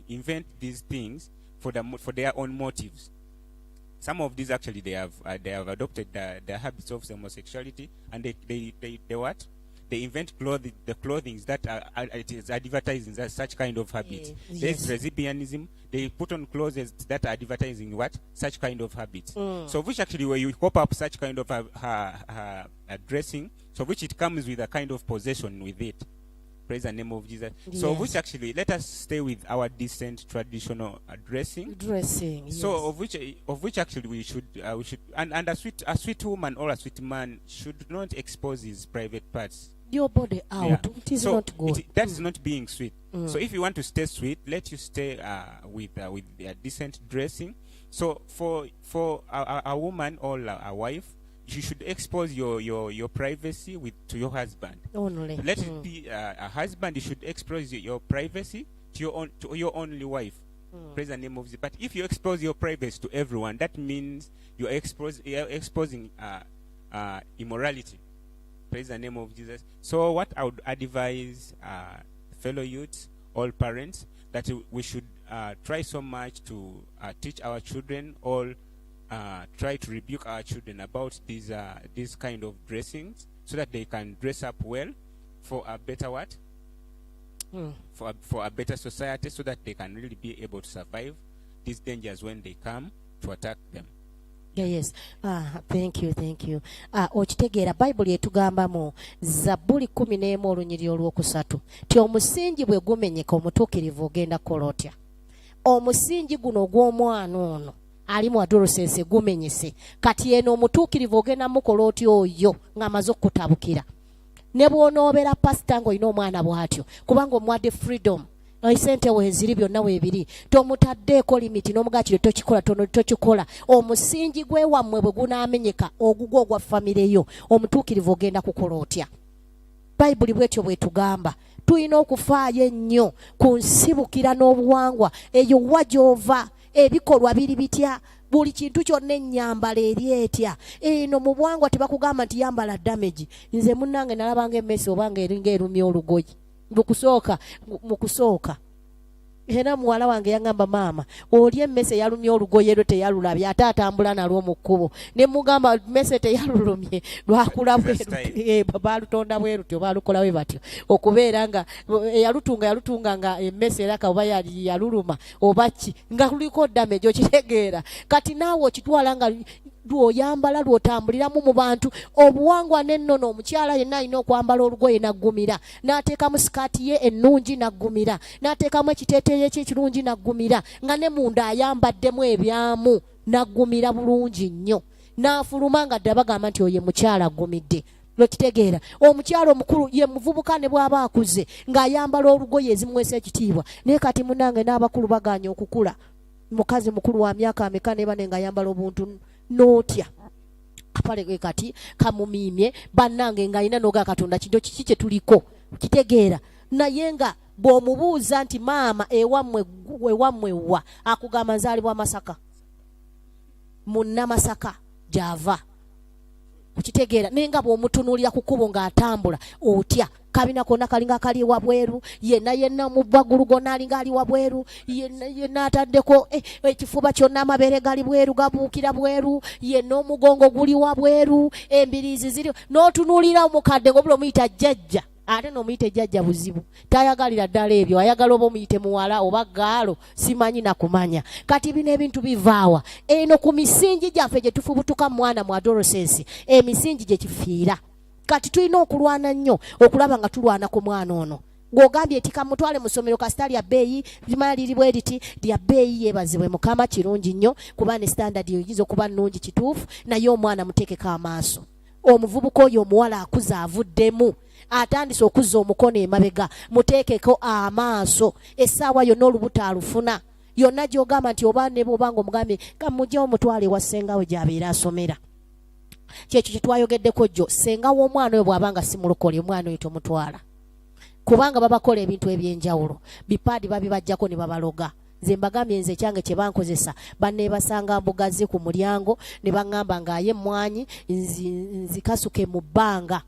invent these things for their own motives. Some of these actually they have adopted the habits of homosexuality, and they what? They invent the clothing that it is advertising such kind of habits. Yes. There's lesbianism. They put on clothes that are advertising what? Such kind of habits. So which actually where you cop up such kind of dressing, so which it comes with a kind of possession with it. Praise the name of Jesus. Yes. So which actually let us stay with our decent traditional dressing. Yes. So of which actually we should and a sweet woman or a sweet man should not expose his private parts. Your body out. Yeah. It is not good. That is not being sweet. So if you want to stay sweet, let you stay with decent dressing. So for a woman or a wife, you should expose your privacy to your husband. Only. Let it be a husband. You should expose your privacy to your only wife. Praise the name of Jesus. But if you expose your privacy to everyone, that means you're exposing immorality. Praise the name of Jesus. So what I would advise fellow youths, all parents, that we should try so much to teach our children, all try to rebuke our children about these kind of dressings, so that they can dress up well for a better what? For a better society, so that they can really be able to survive these dangers when they come to attack them. Yes. Thank you. Okitegeera Bible etugamba mu Zabbuli 11 olunyiri olwokusatu ti omusingi bwe gumenyeka omutuukirivu ogenda kukola otya. Omusingi guno ogw'omwana ono ali mu adolescence gumenyese, kati eno omutuukirivu ogenda mukola otya oyo ng'amaze okutabukira. Ne bw'onoobeera pasita ng'olina omwana bw'atyo kubanga omuwadde freedom, sente weeziri byonna weebiri, tomutaddeeko limiti n'omugaakiro tokikola. Omusingi gwe wammwe bwe gunaamenyeka ogugwo ogwa famire yo, omutuukirivu ogenda kukola otya. Bayibuli bwetyo bwetugamba tulina okufaayo ennyo ku nsibukira n'obuwangwa eyo wa gy'ova, ebikolwa biri bitya, buli kintu kyonna ennyambala eri etya. Eno mu buwangwa tebakugamba nti yambala damage. Nze munnange nalabanga emmesi obanga eringa erumya olugoyi mu kusooka. Era muwala wange yangamba maama oli emmese yalumye olugoye lwe teyalulabye ate atambula nalwo mu kkubo. Ne mugamba mmese teyalulumye lwakula bweru baalutonda bweru baalukola bwe batyo okubeera nga yalutunga nga emmese era kaoba yaluluma oba ki nga kuliko damage okitegeera. Kati naawe okitwala nga lw'oyambala lw'otambuliramu mu bantu obuwangwa n'ennono omukyala yenna alina okwambala olugoye naggumira n'ateekamu sikaati ye ennungi naggumira n'ateekamu ekiteeteeyi kye ekirungi naggumira nga ne munda ayambaddemu ebyamu naggumira bulungi nnyo n'afuluma nga ddala bagamba nti oyo mukyala aggumidde lwekitegeera omukyala omukulu ye muvubuka ne bw'aba akuze ng'ayambala olugoye ezimwesa ekitiibwa naye kati munange n'abakulu baganya okukula mukazi mukulu wa myaka ameka ne bane ng'ayambala obuntu n'otya apale kati kamumiimye bannange ng'alina n'oga katonda kintu kiki kye tuliko kitegeera naye nga bw'omubuuza nti maama ewammwe wa akugamba nzaalibwa Masaka munnamasaka gy'ava okitegeera naye nga bw'omutunuulira ku kkubo ng'atambula otya kabina konna kalinga kali wabweru yenna mubbagulu gonna alinga ali wabweru yenna ataddeko ekifuba kyonna amabeere gali bweru gabuukira bweru yenna omugongo guli wabweru embiriizi ziri n'otunuulira omukadde ng'obula omuyita jjajja ate n'omuyite jjajja buzibu tayagalira ddala ebyo ayagala oba omuyite muwala oba gaalo simanyi nakumanya kati bino ebintu bivaawa eno ku misingi gyaffe gye tufubutuka mwana mu adolescence emisingi gye kifiira kati tulina okulwana nnyo okulaba nga tulwana ku mwana ono ng'ogambye eti kamutwale mu ssomero kasita lya bbeeyi limala liri bwe liti lya bbeeyi yeebazibwe mukama kirungi nnyo kuba ne standard oyinza okuba nnungi kituufu naye omwana muteekeko amaaso omuvubuka oyo omuwala akuze avuddemu atandise okuzza omukono emabega muteekeko amaaso essaawa yonna olubuto alufuna yonna gy'ogamba nti oba ne bw'obanga omugambye kamujja omutwale wa ssengawe gy'abeera asomera kyekyo kye twayogeddeko jjo ssenga w'omwana oyo bw'abanga si mulokole omwana oyo tomutwala kubanga babakola ebintu eby'enjawulo bipaadi babibajjako ne babaloga nze mbagambye nze ekyange kye bankozesa banneebasanga mbugazi ku mulyango ne baŋŋamba ng'aye emmwanyi nzikasuke mu bbanga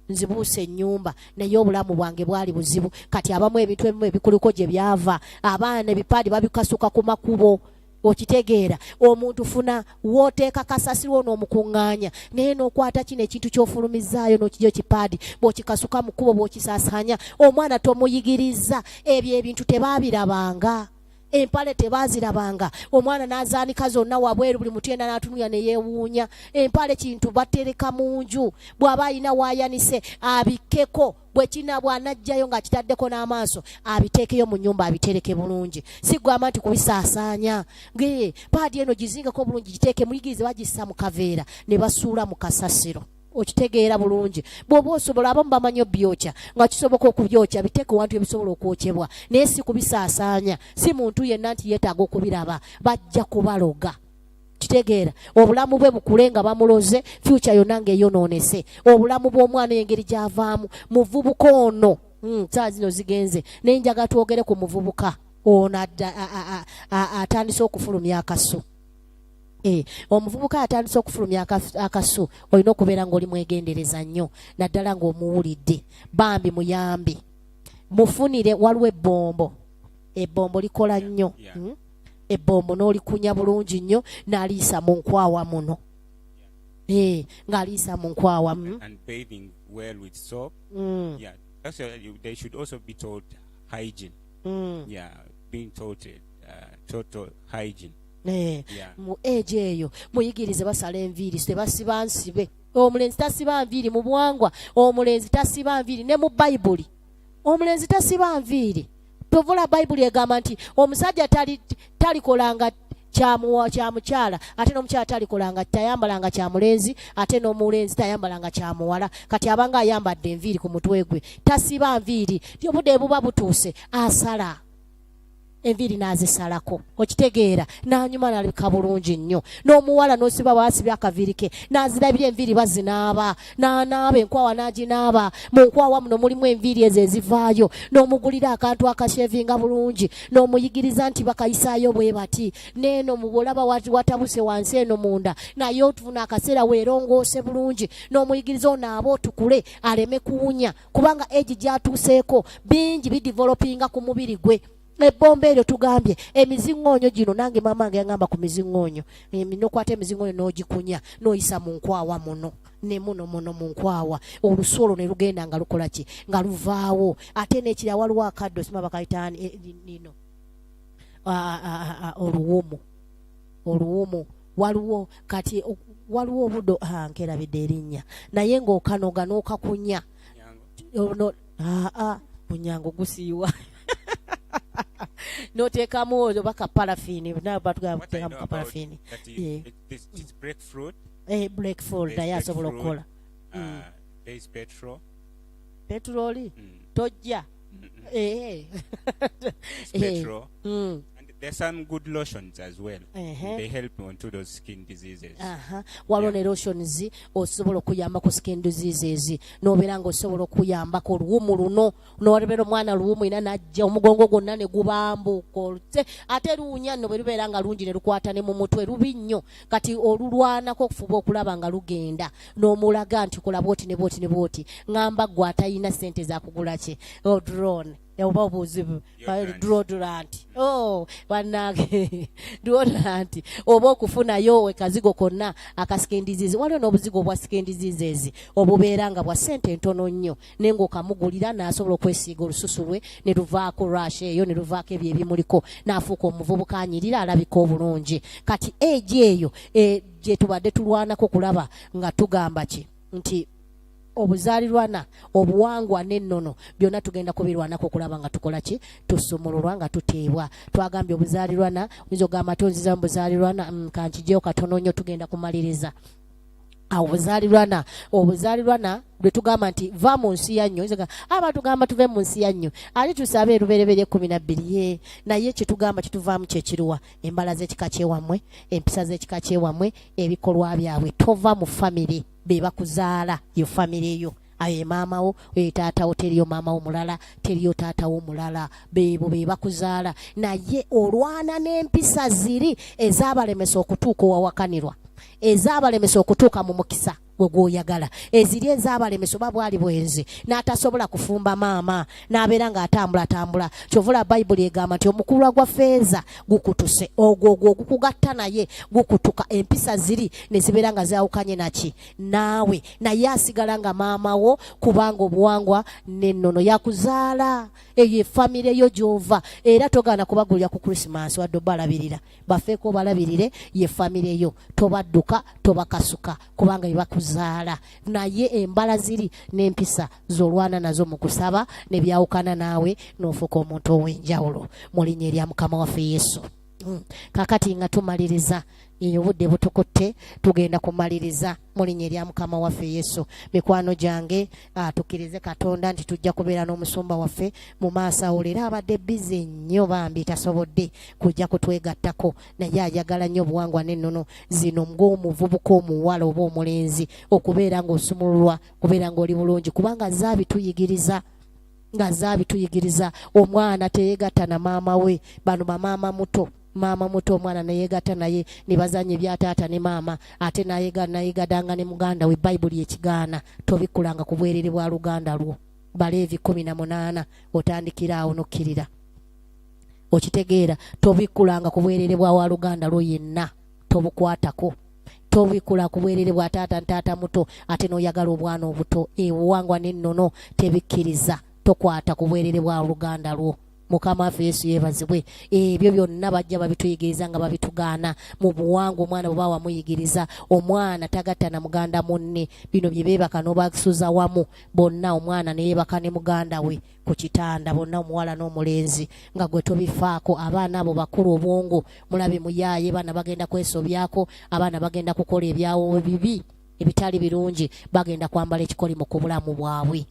nzibuuse ennyumba naye obulamu bwange bwali buzibu kati abamu ebintu ebimu ebikuluko gye byava abaana ebipaadi babikasuka ku makubo okitegeera omuntu funa wooteeka kasasiro n'omukuŋŋaanya naye n'okwata kino ekintu ky'ofulumizaayo n'okijyo kipaadi bw'okikasuka mu kkubo bw'okisaasanya omwana tomuyigiriza ebyo ebintu tebaabirabanga empale tebaazirabanga omwana n'azaanika zonna wabweru buli mutenda n'atunulya ne yeewuunya empale kintu batereka mu nju bw'aba alina waayanise abikkeko bwekina bw'anajjayo ng'akitaddeko n'amaaso abiteekeyo mu nnyumba abitereke bulungi sigwama nti kubisaasaanya paadi eno gizingeko bulungi giteeke muyigirize bagissa mu kaveera ne basuula mu kasasiro okitegeera bulungi bw'oba osobola abamu bamanyi obyokya nga kisoboka okubyokya biteeke wantu ebisobola okwokyebwa naye si kubisaasaanya si muntu yenna nti yeetaaga okubiraba bajja kubaloga kitegeera obulamu bwe bukule nga bamuloze fyuca yonna ng'eyonoonese obulamu bw'omwana engeri gy'avaamu muvubuka ono saa zino zigenze naye njaga twogere ku muvubuka ono atandise okufulumya akasu omuvubuka atandise okufulumya akasu olina okubeera ng'oli mwegendereza nnyo naddala ng'omuwulidde bambi muyambi mufunire waliwo ebbombo likola nnyo ebbombo n'olikunya bulungi nnyo n'aliisa mu nkwawa muno ng'aliisa mu nkwawa and bathing well with soap yeah they should also be taught hygiene being taught total hygiene mu eji eyo muyigirize basala enviiri tebasiba nsibe omulenzi tasiba nviiri mu buwangwa omulenzi tasiba nviiri ne mu bayibuli omulenzi tasiba nviiri tovula bayibuli egamba nti omusajja talikolanga kyamukyala ate n'omukyala talikolanga tayambalanga kyamulenzi ate n'omulenzi tayambalanga kyamuwala kati abanga ayambadde enviiri ku mutwe gwe tasiba nviiri obudde buba butuuse asala enviiri n'azisalako okitegeera n'anyuma n'alabika bulungi nnyo n'omuwala n'osiba bw'asibye akaviiri ke n'azirabira enviiri bazinaaba n'anaaba enkwawa n'aginaaba mu nkwawa muno mulimu enviiri ezo ezivaayo n'omugulira akantu akashevinga bulungi n'omuyigiriza nti bakayisaayo bwe bati n'eno mu bulaba watabuse wansi eno munda naye otufuna akaseera weerongoose bulungi n'omuyigiriza onaaba otukule aleme kuwunya kubanga egi gyatuuseeko bingi bidivelopinga ku mubiri gwe ebbomba eryo tugambye emiziŋŋoonyo gino nange maama nge yaŋŋamba ku miziŋŋoonyo nokwata emiziŋŋoonyo n'ogikunya n'oyisa mu nkwawa muno ne muno mu nkwawa olusu olwo ne lugenda nga lukola ki nga luvaawo ate n'ekira waliwo akaddo sima bakayitaani nino oluwumu waliwo kati waliwo obudo nkerabidde erinnya naye ng'okanoga n'okakunya ono munyango gusiiwa n'oteekamu oba kapalafini batugamba kapalafini breakfruit naye asobola okukola petroli tojja petrol. And there's some good lotions as well. They help onto those skin diseases. Waliwo ne lotions osobola okuyamba ku skin diseases n'obeera ng'osobola okuyambako oluwumu luno n'olebera omwana luwumu ina najja omugongo gwonna ne gubambuka ate luwunya nno bwe lubeera nga lungi ne lukwata ne mu mutwe lubi nnyo kati olulwanako okufuba okulaba nga lugenda n'omulaga nti kola bwoti ne bwoti ne bwoti ngamba gwe atalina ssente za kugula ki drone oba obuzibu deodorant bannange deodorant oba okufunayo ekazigo konna aka skin disease waliwo n'obuzigo obwa skin diseases obubeera nga bwa ssente ntono nnyo naye ng'okamugulira n'asobola okwesiiga olususu lwe ne luvaako rash eyo ne luvaako ebyo ebimuliko n'afuuka omuvubuka anyirira alabika obulungi kati egi eyo gye tubadde tulwanako kulaba nga tugamba ki nti obuzaalirwana obuwangwa n'ennono byonna tugenda kubirwanako okulaba nga tukola ki tusumululwa nga tuteebwa twagambye obuzaalirwana oyinza okugamba tonziza mu buzaalirwana kankijeo katono nnyo tugenda kumaliriza awo obuzaalirwana lwe tugamba nti va mu nsi yannyo abatugamba tuve mu nsi yannyo ate tusabe erubereberye 12 naye kyetugamba kituvaamu kyekiruwa embala z'ekika kyewammwe empisa z'ekika kyewammwe ebikolwa byabwe tova mu famire be bakuzaala yo famire yo aye maamawo oyo taatawo teriyo maamawo mulala teriyo taatawo mulala beebo be bakuzaala naye olwana n'empisa ziri ezaabalemesa okutuuka owawakanirwa ezaabalemesa okutuuka mu mukisa gw'oyagala eziri ezaabalemesa oba bwali bwenzi n'atasobola kufumba maama n'abeera ng'atambula kyovula bayibuli egamba nti omukulwa gwa feeza gukutuse ogwo ogukugatta naye gukutuka empisa ziri ne zibeera nga zaawukanye naki naawe naye asigala nga maama wo kubanga obuwangwa n'ennono yakuzaala eyo efamire yo gy'ova era togaana kubagulira ku Christmas wadde obalabirira bafeeko obalabirire ye famire yo tobadduka tobakasuka kubanga bebakuzaala naye embala ziri n'empisa z'olwana nazo mu kusaba ne byawukana naawe n'ofuuka omuntu ow'enjawulo mu linnya erya Mukama waffe Yesu. Kakati nga tumaliriza obudde butukutte tugenda kumaliriza mu linnya erya Mukama waffe Yesu. Mikwano gyange tukkirize Katonda nti tujja kubeera n'omusumba waffe mu maaso awo leero abadde bize nnyo bambi tasobodde kujja kutwegattako naye ayagala nnyo obuwangwa n'ennono zino ng'omuvubuka omuwala oba omulenzi okubeera ng'osumululwa kubeera ng'oli bulungi kubanga zaabituyigiriza omwana teyegatta na maama we bano bamaama muto omwana nayegatta naye ne bazanya ebyataata ne maama ate nayegadanga ne muganda we bayibuli ekigaana tobikulanga ku bwerere bwa luganda lwo Baleevi 18 otandikira awo nokkirira okitegeera tobikulanga ku bwerere bwa wa luganda lwo yenna tobukwatako tobikula ku bwerere bwa taata muto ate n'oyagala obwana obuto ebuwangwa n'ennono tebikkiriza tokwata ku bwerere bwa luganda lwo. Mukama waffe Yesu yeebazibwe ebyo byonna bajja babituyigiriza nga babitugaana mu buwangwa omwana bwe bawamuyigiriza omwana tagatta na muganda munne bino bye beebaka n'obasuza wamu bonna omwana ne yeebaka ne muganda we ku kitanda bonna omuwala n'omulenzi nga gwe tobifaako abaana abo bakulu obwongo mulabe muyaaye baana bagenda kwesobyako abaana bagenda kukola ebyawo bibi ebitali birungi bagenda kwambala ekikolimo ku bulamu bwabwe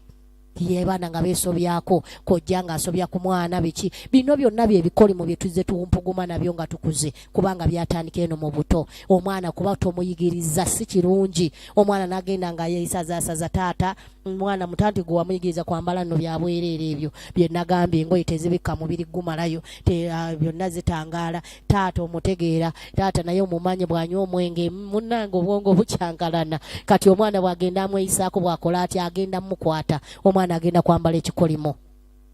yebaana nga beesobyako kojja nga asobya ku mwana biki bino byonna byebikolimo bye tuzze tumpuguma nabyo nga tukuze kubanga byatandika eno mu buto omwana kuba tomuyigiriza si kirungi omwana n'agenda nga yeesazaasaza taata mwana mutanti gwe wamuyigiriza kwambala nno byabwereera ebyo bye nagambye engoye tezibikka mubiri gumalayo byonna zitangaala taata omutegeera taata naye omumanyi bw'anywa omwenge munnange obwongo bukyankalana kati omwana bw'agenda amweyisaako bw'akola ati agenda mukwata omwana agenda kwambala ekikolimo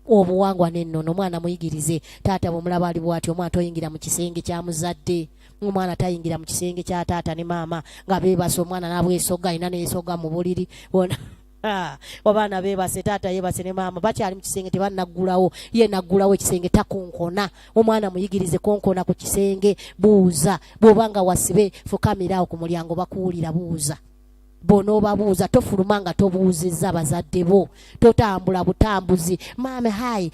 obuwangwa n'ennono omwana muyigirize taata bw'omulaba ali bw'ati omwana toyingira mu kisenge kya muzadde omwana tayingira mu kisenge kya taata ne maama nga beebase omwana n'abwesoga alina neesoga mu buliri Abaana beebase, taata yeebase ne maama bakyali mu kisenge tebannaggulawo, ye naggulawo ekisenge takonkona. Omwana muyigirize konkona ku kisenge, buuza. Bw'obanga wasibe fukamira ku mulyango bakuwulira, buuza. Bw'onoobabuuza tofuluma nga tobuuzizza bazadde bo, totambula butambuzi. Maame hayi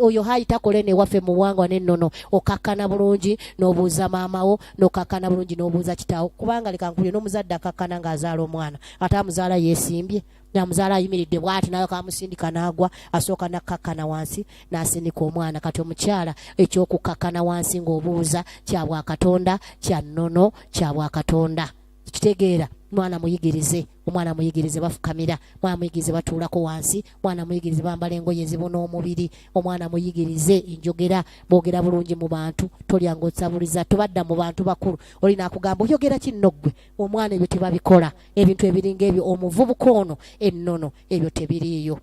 oyo hayi takole ne waffe mu buwangwa n'ennono. Okakkana bulungi n'obuuza maama wo, n'okakkana bulungi n'obuuza kitaawo. Kubanga leka nkulire n'omuzadde akakkana ng'azaala omwana ate amuzaala yeesimbye, namuzaala ayimiridde bw'ati nayo kamusindika n'agwa, asooka nakkakkana wansi n'asindika omwana. Kati omukyala ekyokukakkana wansi ng'obuuza kya Bwakatonda, kya nnono, kya Bwakatonda. Kitegeera? Mwana muyigirize, omwana muyigirize bafukamira, mwana muyigirize batuulako wansi, mwana muyigirize bambala engoye ezibona omubiri, omwana muyigirize enjogera, boogera bulungi mu bantu, tolya ng'osabuliza, tobadda mu bantu bakulu olina akugamba oyogera kinno ggwe. Omwana ebyo tebabikola, ebintu ebiringa ebyo omuvubuka ono ennono ebyo tebiriiyo.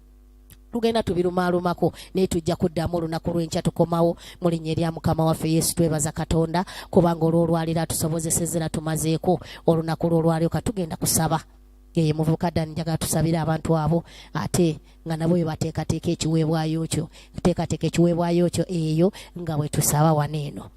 Tugenda tubirumaalumako naye tujja kuddamu olunaku lw'enkya tukomawo mu linnya erya Mukama waffe Yesu. Twebaza Katonda kubanga olw'olwaliro atusobozesezera tumazeeko olunaku lw'olwaliro. Katugenda kusaba muvubuka Dani njagala tusabire abantu abo ate nga nabo bwe bateekateeka ekiweebwayo kyo, teekateeka ekiweebwayo kyo eyo nga bwe tusaba wano eno.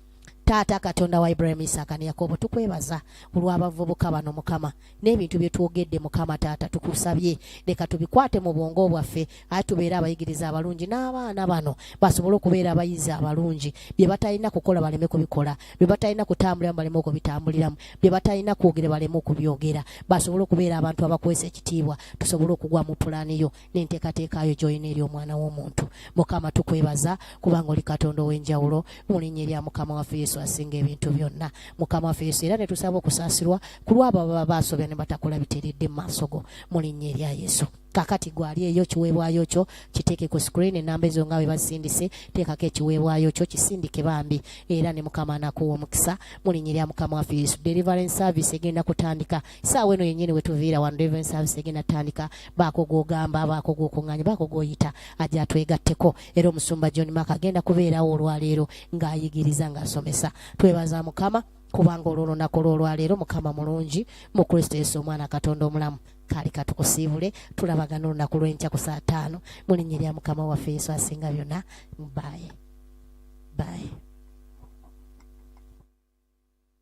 Taata Katonda wa Ibrahim, Isaaka ne Yakobo, tukwebaza olw'abavubuka bano Mukama, n'ebintu bye twogedde Mukama. Taata tukusabye leka tubikwate mu bwongo bwaffe, ate tubeere abayigiriza abalungi, n'abaana bano basobole okubeera abayizi abalungi. Bye batalina kukola baleme kubikola, bye batalina kutambuliramu baleme okubitambuliramu, bye batalina kwogera baleme okubyogera, basobole okubeera abantu abakwesa ekitiibwa, tusobole okugwa mu pulaaniyo n'enteekateekayo gy'olina eri omwana w'omuntu. Mukama tukwebaza kubanga oli Katonda ow'enjawulo, mu linnya erya Mukama waffe Yesu asinga ebintu byonna. Mukama waffe Yesu, era ne tusaba okusaasirwa ku lw'abo ababa baasobya ne batakola biteeredde mu maaso go, mu linnya erya Yesu. Kakati gwali eyo kiweebwayo kyo kiteeke ku screen, enamba ezo nga bwe basindise, teekako ekiweebwayo kyo kisindike bambi, era ne Mukama anakuwa omukisa mu linnya erya Mukama waffe Yesu. Deliverance service egenda kutandika saawa eno yennyini we tuviira wano. Deliverance service egenda tandika, baako g'ogamba, baako g'okuŋŋaanya, baako g'oyita ajja atwegatteko. Era omusumba John Mark agenda kubeerawo olwaleero ng'ayigiriza ng'asomesa. Twebaza Mukama kubanga olw'olunaku olw'olwaleero Mukama mulungi mu Kristo Yesu omwana Katonda omulamu. Kale katukusiibule, tulabagana olunaku lw'enkya ku saa 5 mu linnya erya Mukama waffe Yesu asinga byonna. Bye.